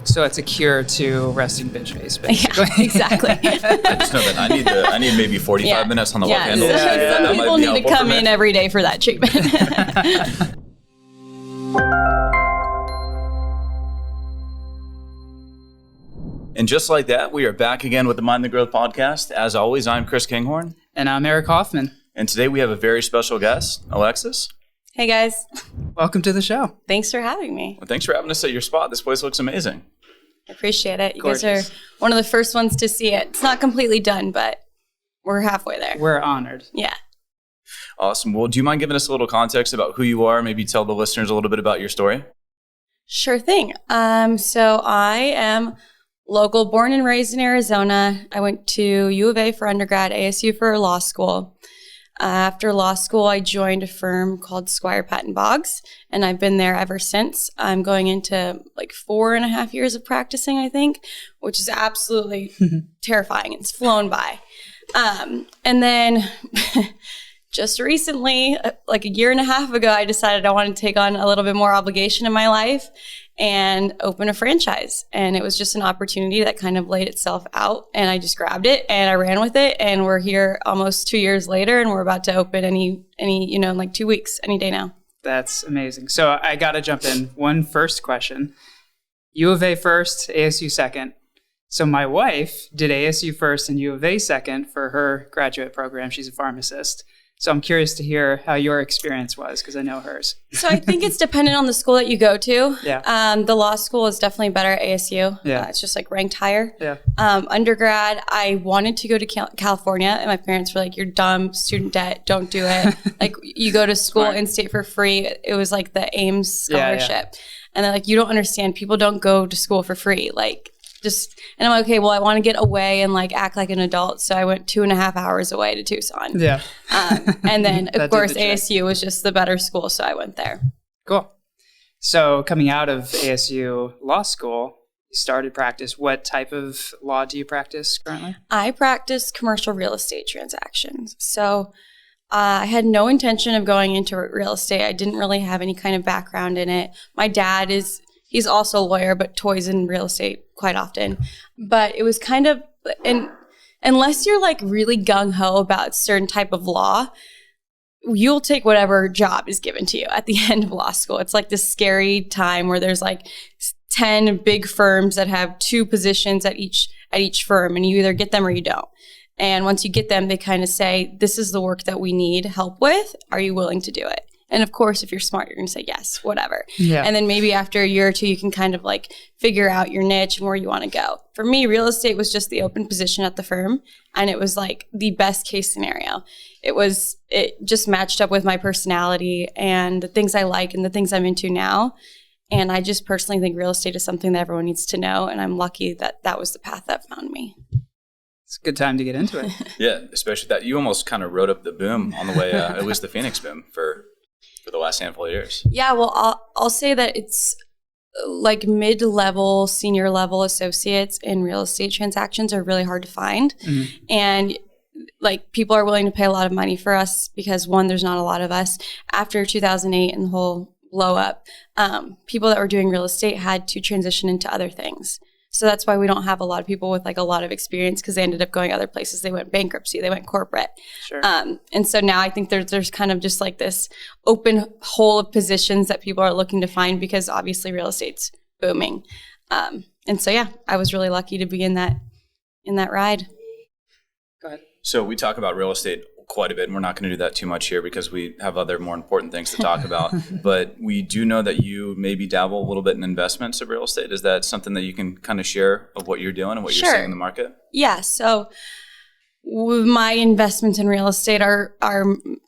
So it's a cure to resting bitch face, basically. Yeah, exactly. I just know that I need maybe 45 minutes on the love handle. Some people need to come in every day for that treatment. And just like that, we are back again with the Mind the Growth podcast. As always, I'm Chris Kinghorn. And I'm Eric Hoffman. And today we have a very special guest, Alexis. Hey, guys. Welcome to the show. Thanks for having me. Well, thanks for having us at your spot. This place looks amazing. I appreciate it. You Gorgeous. guys are one of the first ones to see it. It's not completely done, but we're halfway there. We're honored. Yeah. Awesome. Well, do you mind giving us a little context about who you are? Maybe tell the listeners a little bit about your story. Sure thing. So I am local, born and raised in Arizona. I went to U of A for undergrad, ASU for law school. After law school, I joined a firm called Squire Patton Boggs, and I've been there ever since. I'm going into like 4.5 years of practicing, I think, which is absolutely terrifying. It's flown by. And then just recently, like 1.5 years ago, I decided I wanted to take on a little bit more obligation in my life and open a franchise. And it was just an opportunity that kind of laid itself out, and I just grabbed it and I ran with it. And we're here almost 2 years later, and we're about to open any in like 2 weeks, any day now. That's amazing. So I got to jump in. One first question. U of A first, ASU second. So my wife did ASU first and U of A second for her graduate program. She's a pharmacist. So I'm curious to hear how your experience was, because I know hers. So I think it's dependent on the school that you go to. Yeah. The law school is definitely better at ASU. Yeah. It's just like ranked higher. Yeah. Undergrad, I wanted to go to California, and my parents were like, "You're dumb, student debt, don't do it." Like, you go to school in state for free. It was like the Ames scholarship. Yeah. And they're like, "You don't understand. People don't go to school for free." And I'm like, okay, well, I want to get away and like act like an adult. So I went 2.5 hours away to Tucson. Yeah. And then, of course, did the trick. ASU was just the better school. So I went there. Cool. So coming out of ASU law school, you started practice. What type of law do you practice currently? I practice commercial real estate transactions. So I had no intention of going into real estate. I didn't really have any kind of background in it. My dad he's also a lawyer, but toys in real estate quite often. But it was kind of, and unless you're like really gung-ho about certain type of law, you'll take whatever job is given to you at the end of law school. It's like this scary time where there's like 10 big firms that have 2 positions at each firm, and you either get them or you don't. And once you get them, they kind of say, "This is the work that we need help with. Are you willing to do it?" And of course, if you're smart, you're going to say yes, whatever. Yeah. And then maybe after a year or two, you can kind of like figure out your niche and where you want to go. For me, real estate was just the open position at the firm. And it was like the best case scenario. It just matched up with my personality and the things I like and the things I'm into now. And I just personally think real estate is something that everyone needs to know. And I'm lucky that that was the path that found me. It's a good time to get into it. Yeah, especially that you almost kind of rode up the boom on the way, at least the Phoenix boom for the last handful of years. Yeah, well, I'll say that it's like mid-level, senior level associates in real estate transactions are really hard to find. Mm-hmm. And like people are willing to pay a lot of money for us because one, there's not a lot of us. After 2008 and the whole blow up, people that were doing real estate had to transition into other things. So that's why we don't have a lot of people with like a lot of experience, because they ended up going other places. They went bankruptcy, they went corporate. Sure. And so now I think there's kind of just like this open hole of positions that people are looking to find, because obviously real estate's booming. And so, yeah, I was really lucky to be in that ride. Go ahead. So we talk about real estate quite a bit, and we're not going to do that too much here because we have other more important things to talk about. But we do know that you maybe dabble a little bit in investments of real estate. Is that something that you can kind of share of what you're doing and what Sure. you're seeing in the market? Yeah. So my investments in real estate are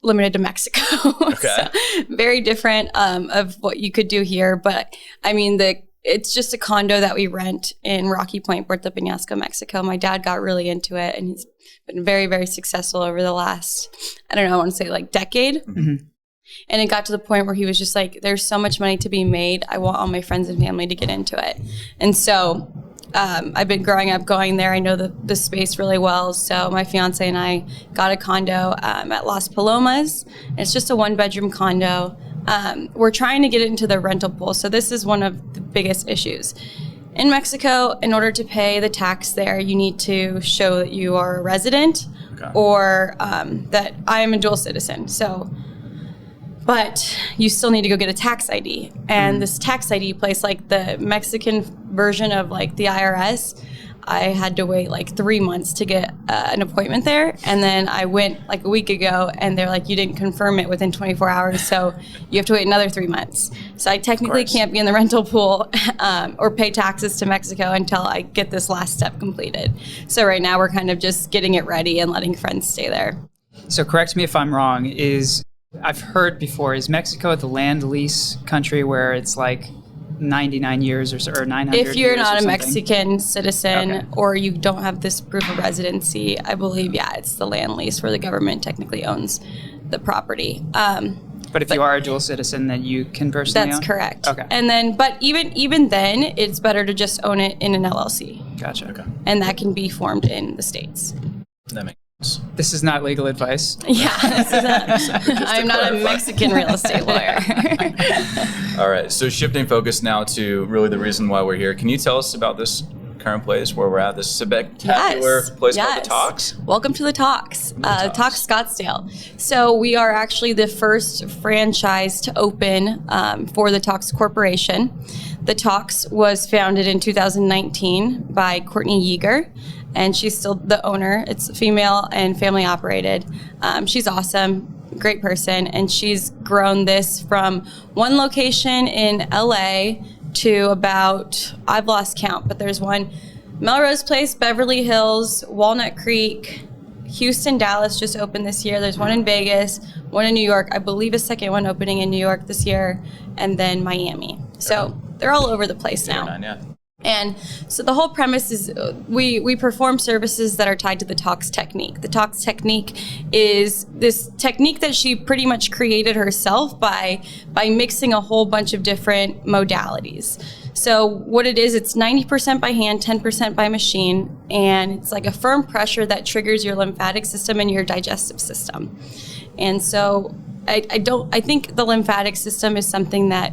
limited to Mexico. Okay. So very different of what you could do here. But I mean, it's just a condo that we rent in Rocky Point, Puerto Peñasco, Mexico. My dad got really into it, and he's been very, very successful over the last, I want to say like decade. Mm-hmm. And it got to the point where he was just like, there's so much money to be made. I want all my friends and family to get into it. And so I've been growing up going there. I know the space really well. So my fiance and I got a condo at Las Palomas. It's just a 1-bedroom condo. We're trying to get it into the rental pool. So this is one of the biggest issues. In Mexico, in order to pay the tax there, you need to show that you are a resident or that I am a dual citizen. So, but you still need to go get a tax ID. And this tax ID place, like the Mexican version of like the IRS, I had to wait like 3 months to get an appointment there. And then I went like a week ago and they're like, you didn't confirm it within 24 hours. So you have to wait another 3 months. So I technically can't be in the rental pool or pay taxes to Mexico until I get this last step completed. So right now we're kind of just getting it ready and letting friends stay there. So correct me if I'm wrong, I've heard before, is Mexico the land lease country where it's like 99 years or 900 years? If you're not a something? Mexican citizen or you don't have this proof of residency, I believe, it's the land lease where the government technically owns the property. But if you are a dual citizen, then you can personally That's own? correct. Okay. And then, but even then, it's better to just own it in an LLC. Gotcha. Okay. And that can be formed in the States. That makes sense. This is not legal advice. Yeah, I'm not a Mexican real estate lawyer. All right, so shifting focus now to really the reason why we're here. Can you tell us about this current place where we're at, this spectacular place called the Tox? Welcome to the Tox, Tox Scottsdale. So we are actually the first franchise to open for the Tox Corporation. The Tox was founded in 2019 by Courtney Yeager, and she's still the owner. It's female and family operated. She's awesome. Great person, and she's grown this from one location in LA to about, I've lost count, but there's one, Melrose Place, Beverly Hills, Walnut Creek, Houston, Dallas just opened this year. There's one in Vegas, one in New York, I believe a second one opening in New York this year, and then Miami. So they're all over the place now. And so the whole premise is we perform services that are tied to the Tox Technique. The Tox Technique is this technique that she pretty much created herself by mixing a whole bunch of different modalities. So what it is, it's 90% by hand, 10% by machine, and it's like a firm pressure that triggers your lymphatic system and your digestive system. And so I think the lymphatic system is something that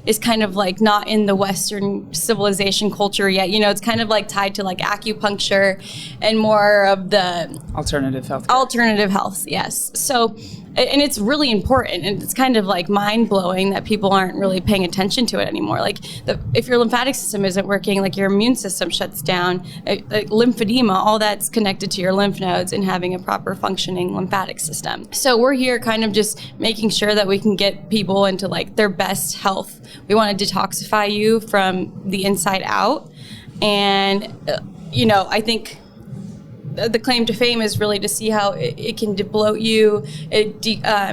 is kind of like not in the Western civilization culture yet. You know, it's kind of like tied to like acupuncture and more of the Alternative health. Alternative health, yes. So, and it's really important, and it's kind of like mind-blowing that people aren't really paying attention to it anymore. Like, if your lymphatic system isn't working, like your immune system shuts down, like lymphedema, all that's connected to your lymph nodes and having a proper functioning lymphatic system. So we're here kind of just making sure that we can get people into like their best health. We want to detoxify you from the inside out. And, you know, I think the claim to fame is really to see how it can debloat you, it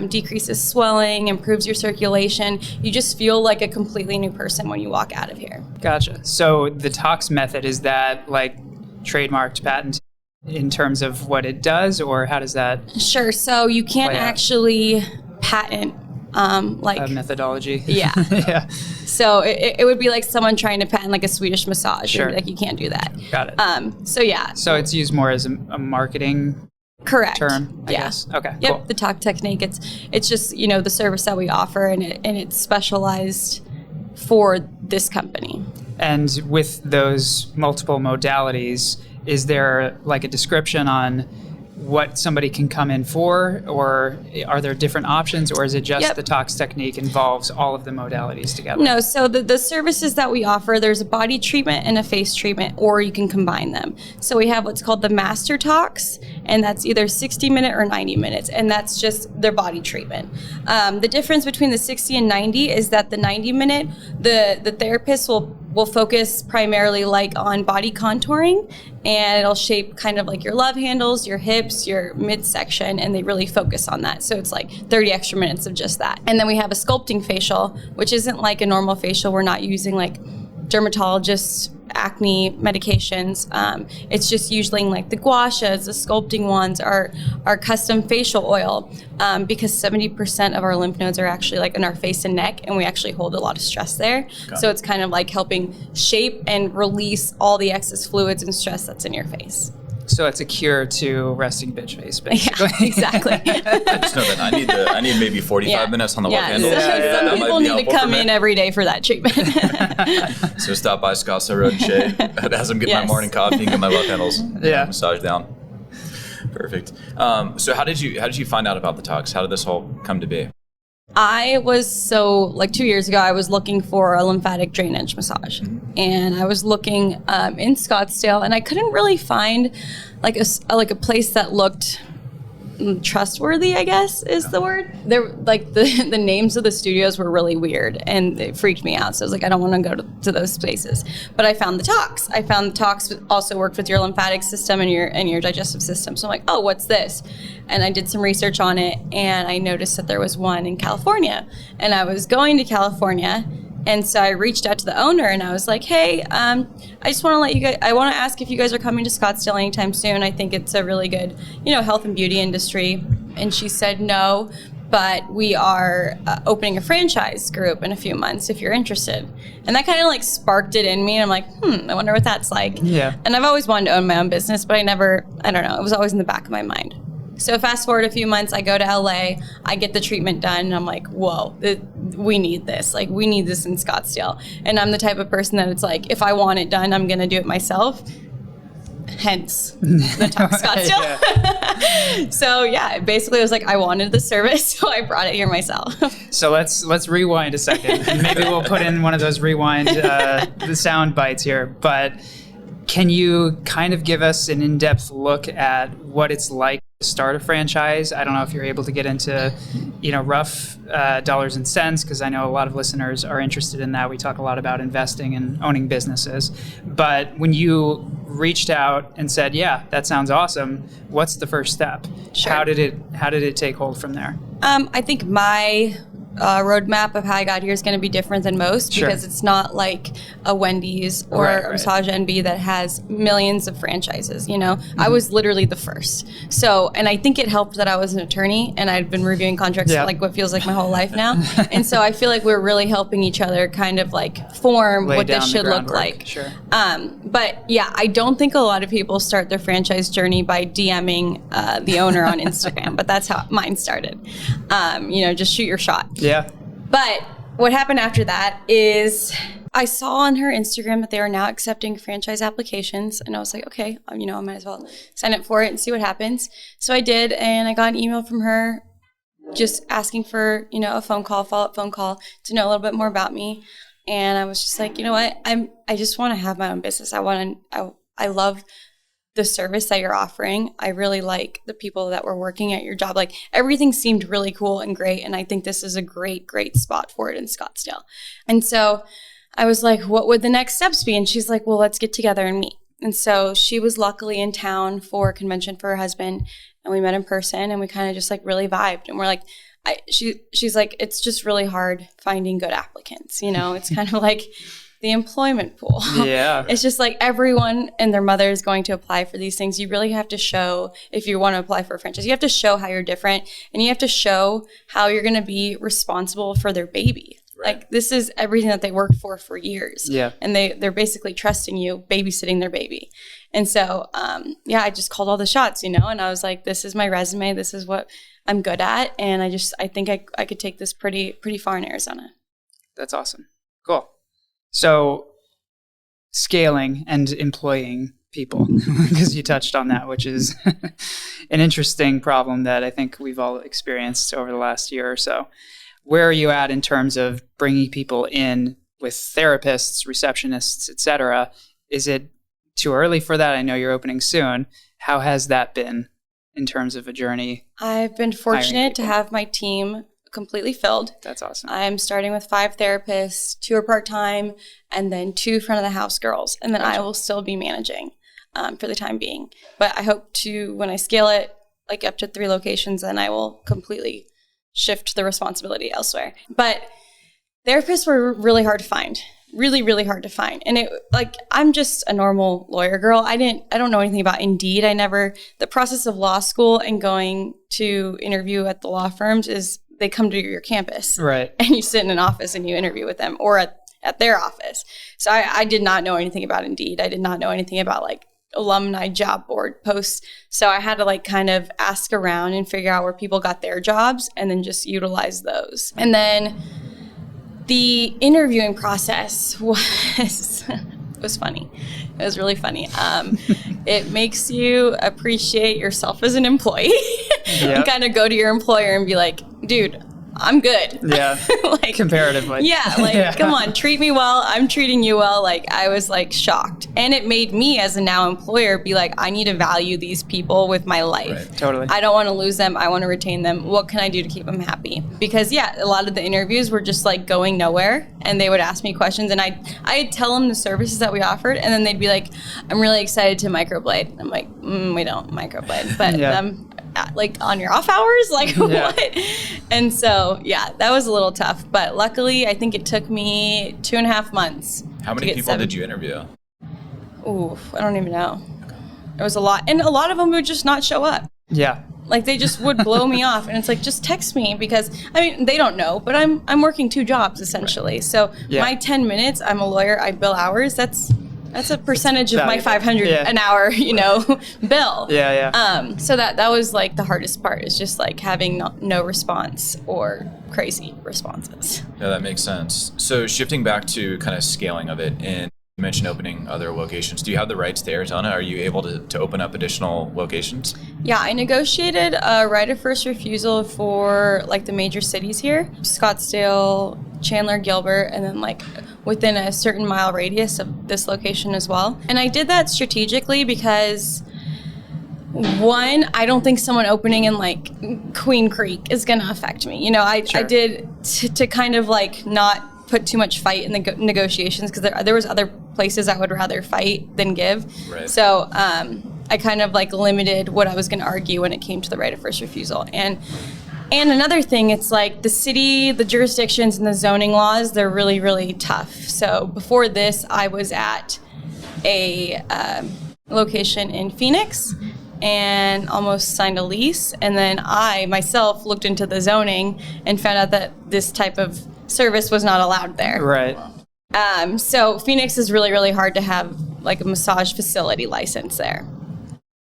decreases swelling, improves your circulation. You just feel like a completely new person when you walk out of here. Gotcha. So the Tox method, is that like trademarked, patent in terms of what it does, or how does that? Sure. So you can't actually patent like methodology. Yeah. Yeah. So it would be like someone trying to patent like a Swedish massage. Sure. Like you can't do that. Got it. So yeah. So it's used more as a marketing correct term, I guess. Okay. Yep. Cool. The Tox Technique. It's just, you know, the service that we offer, and it's specialized for this company. And with those multiple modalities, is there like a description on what somebody can come in for, or are there different options, or is it just the Tox Technique involves all of the modalities together? No, so the services that we offer, there's a body treatment and a face treatment, or you can combine them. So we have what's called the Master Tox, and that's either 60 minute or 90 minutes, and that's just their body treatment. The difference between the 60 and 90 is that the 90 minute, the therapist will focus primarily like on body contouring, and it'll shape kind of like your love handles, your hips, your midsection, and they really focus on that. So it's like 30 extra minutes of just that. And then we have a sculpting facial, which isn't like a normal facial. We're not using like dermatologists' acne medications. It's just usually like the gua shes, the sculpting ones, our custom facial oil, because 70% of our lymph nodes are actually like in our face and neck, and we actually hold a lot of stress there. So it's kind of like helping shape and release all the excess fluids and stress that's in your face. So it's a cure to resting bitch face, basically. Yeah, exactly. I just know that I need maybe 45 minutes on the love handle. Some people need to come in every day for that treatment. So stop by Scottsdale Road and Shade as I'm getting my morning coffee and get my love handles massaged down. Perfect. So how did you find out about the Tox? How did this all come to be? I was 2 years ago, I was looking for a lymphatic drainage massage, and I was looking in Scottsdale, and I couldn't really find like a place that looked trustworthy, I guess is the word. There, like the names of the studios were really weird, and it freaked me out. So I was like, I don't want to go to those places. But I found the Tox. I found the Tox also worked with your lymphatic system and your digestive system. So I'm like, oh, what's this? And I did some research on it, and I noticed that there was one in California. And I was going to California, and so I reached out to the owner, and I was like, hey, I just want to let you guys, I want to ask if you guys are coming to Scottsdale anytime soon. I think it's a really good, health and beauty industry. And she said, no, but we are opening a franchise group in a few months if you're interested. And that kind of like sparked it in me. And I'm like, I wonder what that's like. Yeah. And I've always wanted to own my own business, but I don't know. It was always in the back of my mind. So fast forward a few months, I go to LA, I get the treatment done, and I'm like, whoa, we need this. Like, we need this in Scottsdale. And I'm the type of person that it's like, if I want it done, I'm going to do it myself. Hence the Tox Scottsdale. So yeah, basically it was like, I wanted the service, so I brought it here myself. So let's rewind a second, and maybe we'll put in one of those rewind the sound bites here. But can you kind of give us an in-depth look at what it's like to start a franchise? I don't know if you're able to get into, rough dollars and cents, because I know a lot of listeners are interested in that. We talk a lot about investing and owning businesses. But when you reached out and said, yeah, that sounds awesome, what's the first step? Sure. How did it take hold from there? I think my roadmap of how I got here is going to be different than most, because it's not like a Wendy's or a Massage NB that has millions of franchises, I was literally the first. So, and I think it helped that I was an attorney and I'd been reviewing contracts for like what feels like my whole life now. And so I feel like we're really helping each other kind of like form what this should look like. Sure. But yeah, I don't think a lot of people start their franchise journey by DMing the owner on Instagram, but that's how mine started. Just shoot your shot. Yeah. But what happened after that is I saw on her Instagram that they are now accepting franchise applications. And I was like, okay, I might as well sign up for it and see what happens. So I did. And I got an email from her just asking for, a follow-up phone call to know a little bit more about me. And I was just like, you know what? I just want to have my own business. I love the service that you're offering. I really like the people that were working at your job. Like, everything seemed really cool and great. And I think this is a great, great spot for it in Scottsdale. And so I was like, what would the next steps be? And she's like, well, let's get together and meet. And so she was luckily in town for a convention for her husband. And we met in person and we kind of just like really vibed. And we're like, she's like, it's just really hard finding good applicants. It's kind of like the employment pool. Yeah. It's just like everyone and their mother is going to apply for these things. You really have to show, if you want to apply for a franchise, you have to show how you're different, and you have to show how you're going to be responsible for their baby. Right. Like, this is everything that they worked for years. Yeah. And they're basically trusting you, babysitting their baby. And so, I just called all the shots, and I was like, this is my resume. This is what I'm good at. And I think I could take this pretty far in Arizona. That's awesome. Cool. So scaling and employing people, because you touched on that, which is an interesting problem that I think we've all experienced over the last year or so. Where are you at in terms of bringing people in with therapists, receptionists, etc.? Is it too early for that? I know you're opening soon. How has that been in terms of a journey? I've been fortunate to have my team completely filled. That's awesome. I'm starting with 5 therapists, 2 are part-time, and then 2 front of the house girls. And then I will still be managing for the time being. But I hope to, when I scale it like up to 3 locations, then I will completely shift the responsibility elsewhere. But therapists were really hard to find. Really, really hard to find. And I'm just a normal lawyer girl. I don't know anything about Indeed. The process of law school and going to interview at the law firms is, they come to your campus, right? And you sit in an office and you interview with them, or at their office. So I did not know anything about Indeed. I did not know anything about like alumni job board posts. So I had to like kind of ask around and figure out where people got their jobs and then just utilize those. And then the interviewing process was funny. It was really funny. It makes you appreciate yourself as an employee and kind of go to your employer and be like, dude, I'm good. Yeah. Like comparatively. Yeah. Like, come on, treat me well. I'm treating you well. Like, I was like shocked. And it made me as a now employer be like, I need to value these people with my life. Right. Totally. I don't want to lose them. I want to retain them. What can I do to keep them happy? Because a lot of the interviews were just like going nowhere, and they would ask me questions, and I'd tell them the services that we offered, and then they'd be like, I'm really excited to microblade. I'm like, we don't microblade, but like on your off hours, like what? And so that was a little tough, but luckily I think it took me 2.5 months. How many people did you interview? Ooh, I don't even know. It was a lot, and a lot of them would just not show up. Yeah. Like they just would blow me off, and it's like, just text me, because I mean they don't know, but I'm working 2 jobs essentially. Right. So my 10 minutes, I'm a lawyer, I bill hours. That's a percentage of my 500 an hour, bill. So that was like the hardest part, is just like having no response or crazy responses. Yeah, that makes sense. So shifting back to kind of scaling of it, and you mentioned opening other locations. Do you have the rights to Arizona? Are you able to open up additional locations? Yeah, I negotiated a right of first refusal for like the major cities here, Scottsdale, Chandler, Gilbert, and then like within a certain mile radius of this location as well. And I did that strategically because, one, I don't think someone opening in like Queen Creek is going to affect me. I did to kind of like not put too much fight in the negotiations, because there was other places I would rather fight than give. Right. So I kind of like limited what I was going to argue when it came to the right of first refusal. And another thing, it's like the city, the jurisdictions, and the zoning laws, they're really, really tough. So before this, I was at a location in Phoenix and almost signed a lease. And then I myself looked into the zoning and found out that this type of service was not allowed there. Right. So Phoenix is really, really hard to have like a massage facility license there.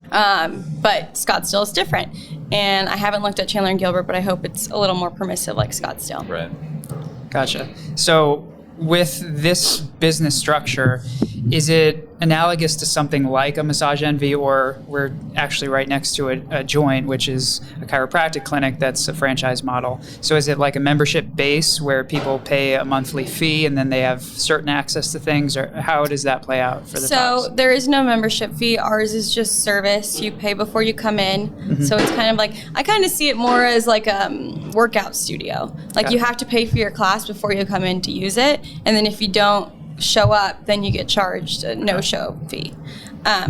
But Scottsdale is different. And I haven't looked at Chandler and Gilbert, but I hope it's a little more permissive like Scottsdale. Right. Gotcha. So with this business structure, is it analogous to something like a Massage Envy, or we're actually right next to a joint, which is a chiropractic clinic that's a franchise model? So is it like a membership base where people pay a monthly fee and then they have certain access to things, or how does that play out for the Tox? So there is no membership fee. Ours is just service. You pay before you come in. Mm-hmm. So it's kind of like, I kind of see it more as like a workout studio. Like you have to pay for your class before you come in to use it. And then if you don't show up, then you get charged a no-show fee.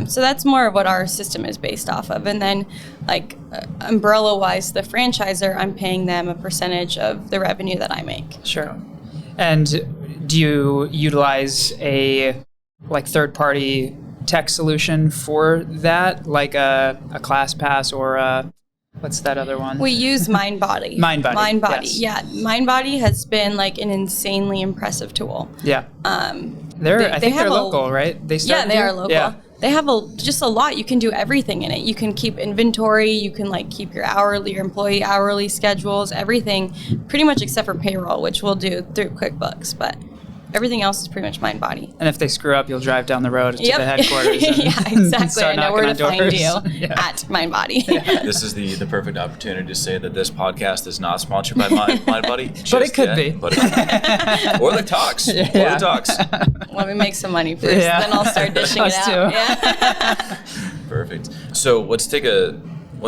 So that's more of what our system is based off of. And then like umbrella-wise, the franchisor, I'm paying them a percentage of the revenue that I make. Sure. And do you utilize a like third-party tech solution for that, like a ClassPass or what's that other one? We use MindBody. MindBody. Yes. Yeah. MindBody has been like an insanely impressive tool. Yeah. I think they're local, right? They are local. Yeah. They have just a lot. You can do everything in it. You can keep inventory. You can like keep your employee hourly schedules, everything, pretty much except for payroll, which we'll do through QuickBooks. But everything else is pretty much MindBody. And if they screw up, you'll drive down the road to the headquarters. Yeah, exactly. I know where to find you at MindBody. Yeah. This is the perfect opportunity to say that this podcast is not sponsored by MindBody. But it could be. Or the Tox. Yeah. Or the Tox. Let me make some money first, then I'll start dishing it out. Yeah. Perfect. So let's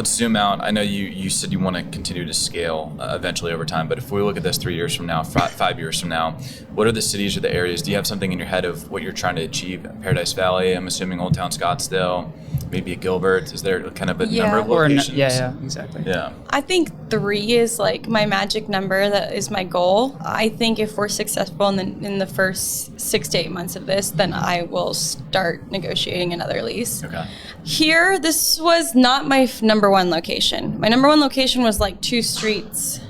zoom out. I know you said you want to continue to scale eventually over time, but if we look at this 3 years from now, 5 years from now, what are the cities or the areas? Do you have something in your head of what you're trying to achieve? Paradise Valley, I'm assuming Old Town Scottsdale, maybe a Gilbert. Is there kind of a number of locations? Yeah, exactly. Yeah. I think 3 is like my magic number. That is my goal. I think if we're successful in the first 6 to 8 months of this, then I will start negotiating another lease. Okay. Here, this was not my number one location. My number one location was like 2 streets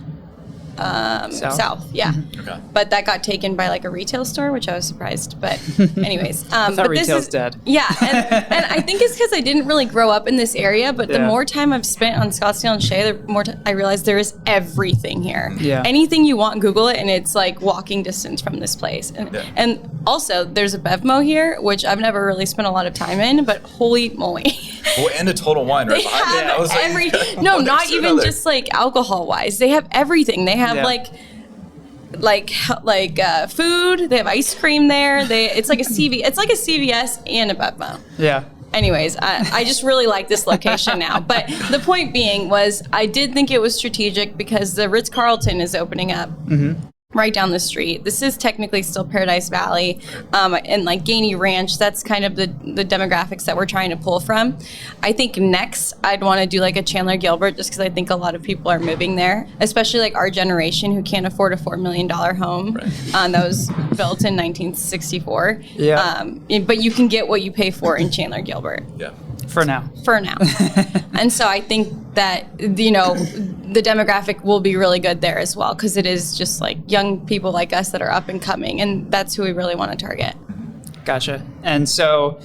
South. Yeah. Okay. But that got taken by like a retail store, which I was surprised. But anyways, I thought retail's dead. Yeah, and I think it's because I didn't really grow up in this area. But the more time I've spent on Scottsdale and Shea, the more I realize there is everything here. Yeah. Anything you want, Google it, and it's like walking distance from this place. And also, there's a BevMo here, which I've never really spent a lot of time in. But holy moly! Well, and a Total Wine right They behind have it. no, not even just like alcohol wise. They have everything. They have like food. They have ice cream there. It's like a CVS and a BevMo. Yeah. Anyways, I just really like this location now. But the point being was I did think it was strategic because the Ritz-Carlton is opening up right down the street. This is technically still Paradise Valley, and like Gainey Ranch. That's kind of the demographics that we're trying to pull from. I think next I'd want to do like a Chandler Gilbert, just because I think a lot of people are moving there, especially like our generation who can't afford a $4 million home that was built in 1964. Yeah. But you can get what you pay for in Chandler Gilbert. Yeah. For now. And so I think that, you know, the demographic will be really good there as well, because it is just like young people like us that are up and coming, and that's who we really want to target. Gotcha. And so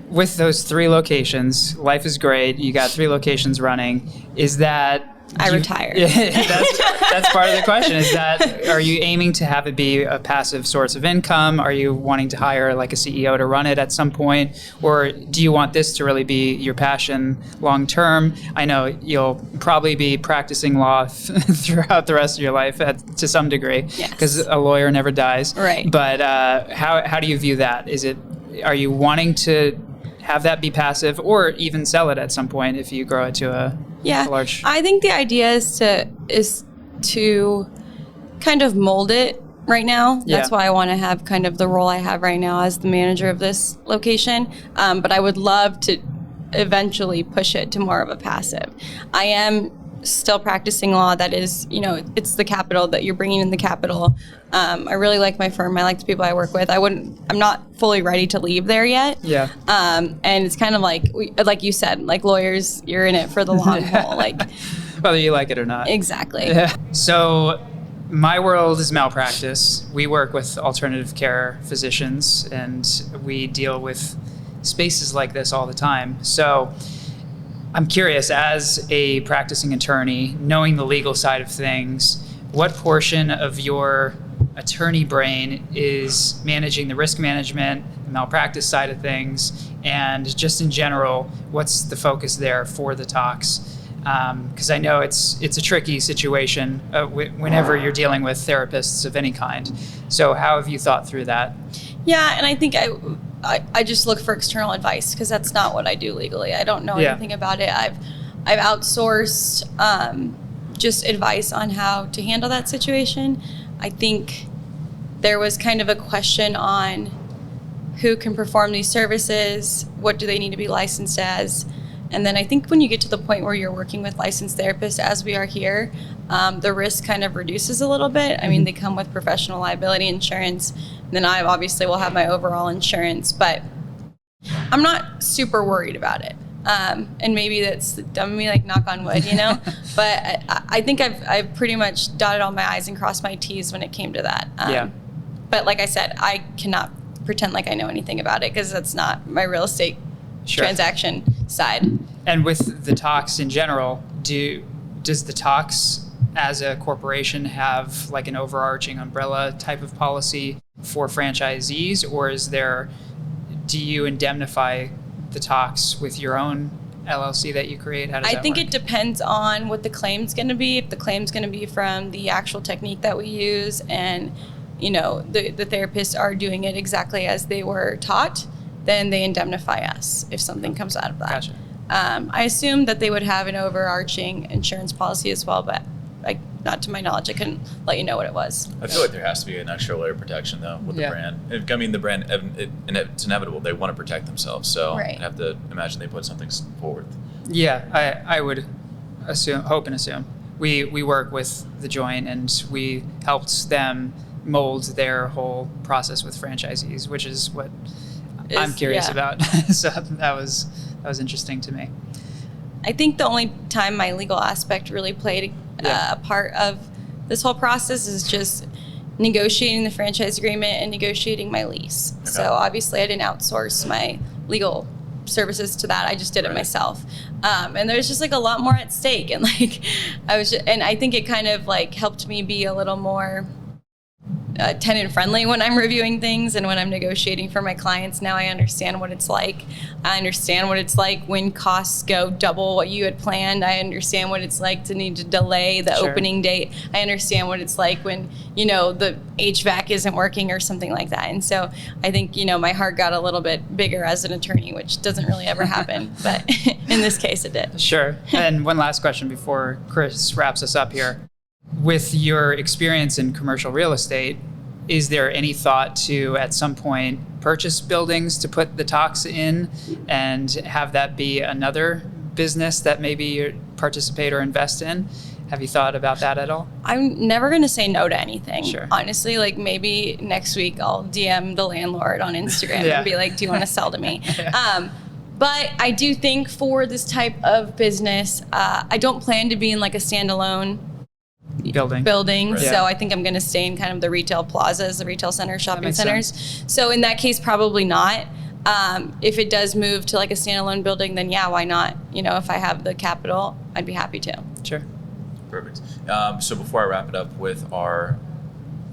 with those 3 locations, life is great. You got 3 locations running. Is that... I retired. That's part of the question. Is that, are you aiming to have it be a passive source of income? Are you wanting to hire like a CEO to run it at some point? Or do you want this to really be your passion long term? I know you'll probably be practicing law throughout the rest of your life to some degree, because a lawyer never dies. Right. But how do you view that? Are you wanting to have that be passive, or even sell it at some point if you grow it to a large... I think the idea is to kind of mold it right now. That's why I want to have kind of the role I have right now as the manager of this location. But I would love to eventually push it to more of a passive. I am still practicing law. That is, you know, it's the capital that you're bringing in the capital. I really like my firm. I like the people I work with. I'm not fully ready to leave there yet. Yeah. And it's kind of like you said, like lawyers, you're in it for the long haul, like whether you like it or not. Exactly. Yeah. So my world is malpractice. We work with alternative care physicians, and we deal with spaces like this all the time. So I'm curious, as a practicing attorney, knowing the legal side of things, what portion of your attorney brain is managing the risk management, the malpractice side of things, and just in general, what's the focus there for the Tox? Because I know it's a tricky situation whenever you're dealing with therapists of any kind. So how have you thought through that? Yeah, and I think I just look for external advice, because that's not what I do legally. I don't know anything about it. I've outsourced just advice on how to handle that situation. I think there was kind of a question on who can perform these services, what do they need to be licensed as, and then I think when you get to the point where you're working with licensed therapists, as we are here, the risk kind of reduces a little bit. I mean, they come with professional liability insurance, and then I obviously will have my overall insurance, but I'm not super worried about it. And maybe that's dumb of me, like knock on wood, you know, but I think I've pretty much dotted all my I's and crossed my T's when it came to that. But like I said, I cannot pretend like I know anything about it, because that's not my real estate transaction side. And with the Tox in general, does the Tox as a corporation have like an overarching umbrella type of policy for franchisees, or do you indemnify the Tox with your own LLC that you create? How does that work? It depends on what the claim's going to be. If the claim's going to be from the actual technique that we use, and you know the therapists are doing it exactly as they were taught, then they indemnify us if something comes out of that. Gotcha. I assume that they would have an overarching insurance policy as well, but not to my knowledge. I couldn't let you know what it was. I feel like there has to be an extra layer of protection, though, with the brand. I mean, the brand, it's inevitable. They want to protect themselves, so I have to imagine they put something forward. Yeah, I would hope and assume. We work with The Joint, and we helped them mold their whole process with franchisees, which is what I'm curious about. So that was interesting to me. I think the only time my legal aspect really played a part of this whole process is just negotiating the franchise agreement and negotiating my lease. Okay. So obviously I didn't outsource my legal services to that. I just did it myself. And there's just like a lot more at stake. And like, and I think it kind of like helped me be a little more tenant friendly when I'm reviewing things and when I'm negotiating for my clients. Now I understand what it's like. I understand what it's like when costs go double what you had planned. I understand what it's like to need to delay the opening date. I understand what it's like when, the HVAC isn't working or something like that. And so I think, my heart got a little bit bigger as an attorney, which doesn't really ever happen. But in this case, it did. Sure. And one last question before Chris wraps us up here. With your experience in commercial real estate, is there any thought to, at some point, purchase buildings to put the Tox in and have that be another business that maybe you participate or invest in? Have you thought about that at all? I'm never going to say no to anything. Sure. Honestly, like maybe next week I'll DM the landlord on Instagram and be like, do you want to sell to me? But I do think for this type of business, I don't plan to be in like a standalone building. Right. So I think I'm going to stay in kind of the retail plazas, the retail centers, shopping centers. So in that case, probably not. If it does move to like a standalone building, then yeah, why not? If I have the capital, I'd be happy to. Sure. Perfect. So before I wrap it up with our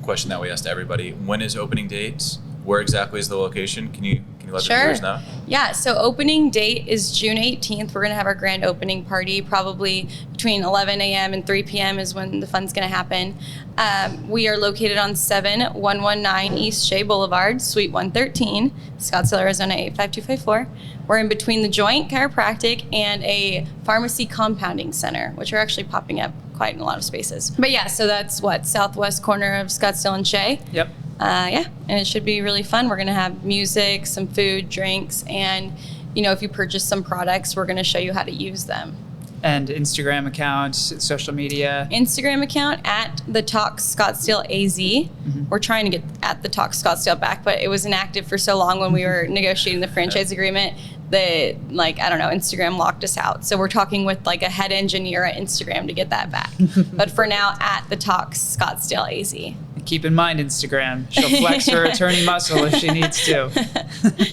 question that we asked everybody, when is opening dates? Where exactly is the location? Can you let the viewers know? Yeah, so opening date is June 18th. We're going to have our grand opening party, probably between 11 a.m. and 3 p.m. is when the fun's going to happen. We are located on 7119 East Shea Boulevard, Suite 113, Scottsdale, Arizona 85254. We're in between the Joint Chiropractic and a pharmacy compounding center, which are actually popping up quite in a lot of spaces. But yeah, so that's southwest corner of Scottsdale and Shea. Yep. And it should be really fun. We're going to have music, some food, drinks, and, if you purchase some products, we're going to show you how to use them. And Instagram account, social media? Instagram account at the Tox Scottsdale AZ. Mm-hmm. We're trying to get at the Tox Scottsdale back, but it was inactive for so long when we were negotiating the franchise agreement that, Instagram locked us out. So we're talking with like a head engineer at Instagram to get that back. But for now, at the Tox Scottsdale AZ. Keep in mind, Instagram. She'll flex her attorney muscle if she needs to.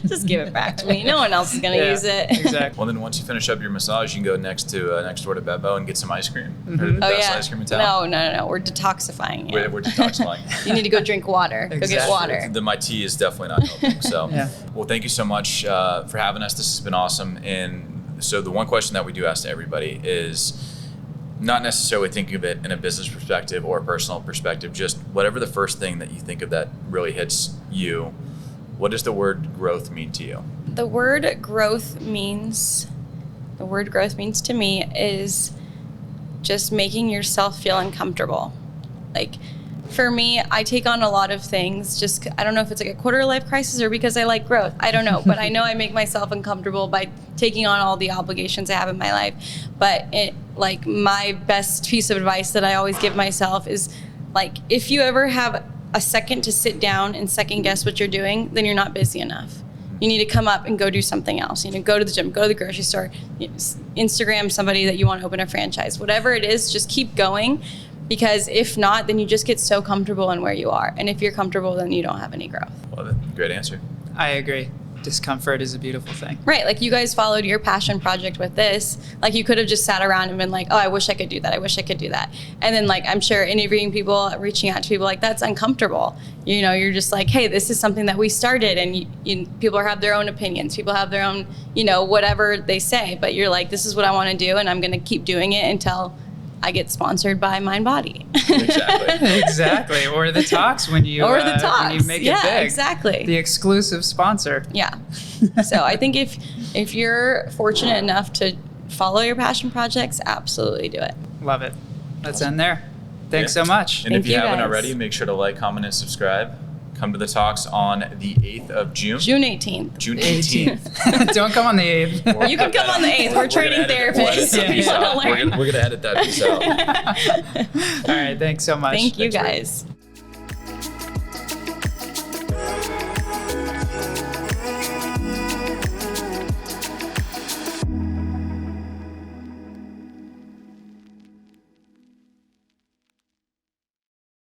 Just give it back to me. No one else is going to use it. Exactly. Well, then once you finish up your massage, you can go next door to Bebo and get some ice cream. Mm-hmm. The best ice cream in town. No. We're detoxifying it. We're detoxifying. You need to go drink water. Exactly. Go get water. My tea is definitely not helping. So, Well, thank you so much for having us. This has been awesome. And so the one question that we do ask to everybody is, not necessarily thinking of it in a business perspective or a personal perspective, just whatever the first thing that you think of that really hits you, what does the word growth mean to you? The word growth means to me is just making yourself feel uncomfortable. Like, for me, I take on a lot of things. Just, I don't know if it's like a quarter life crisis or because I like growth. I don't know, but I know I make myself uncomfortable by taking on all the obligations I have in my life. But my best piece of advice that I always give myself is, if you ever have a second to sit down and second guess what you're doing, then you're not busy enough. You need to come up and go do something else. Go to the gym, go to the grocery store, Instagram somebody that you want to open a franchise. Whatever it is, just keep going. Because if not, then you just get so comfortable in where you are. And if you're comfortable, then you don't have any growth. Love it. Great answer. I agree. Discomfort is a beautiful thing. Right. Like, you guys followed your passion project with this. Like, you could have just sat around and been like, oh, I wish I could do that. I wish I could do that. And then, I'm sure interviewing people, reaching out to people, that's uncomfortable. You're just like, hey, this is something that we started. And people have their own opinions. People have their own, whatever they say. But you're like, this is what I want to do. And I'm going to keep doing it until I get sponsored by MindBody. Exactly. Or the Tox when you when you make it big. Exactly. The exclusive sponsor. Yeah. So I think if you're fortunate enough to follow your passion projects, absolutely do it. Love it. Let's end there. Thanks so much. And if you haven't already, make sure to like, comment, and subscribe. Come to the Tox on the 8th of June. June 18th. June 18th. Don't come on the 8th. You can come on the 8th. We're training therapists. We're going to edit that piece out. All right. Thanks so much. Thank you, guys.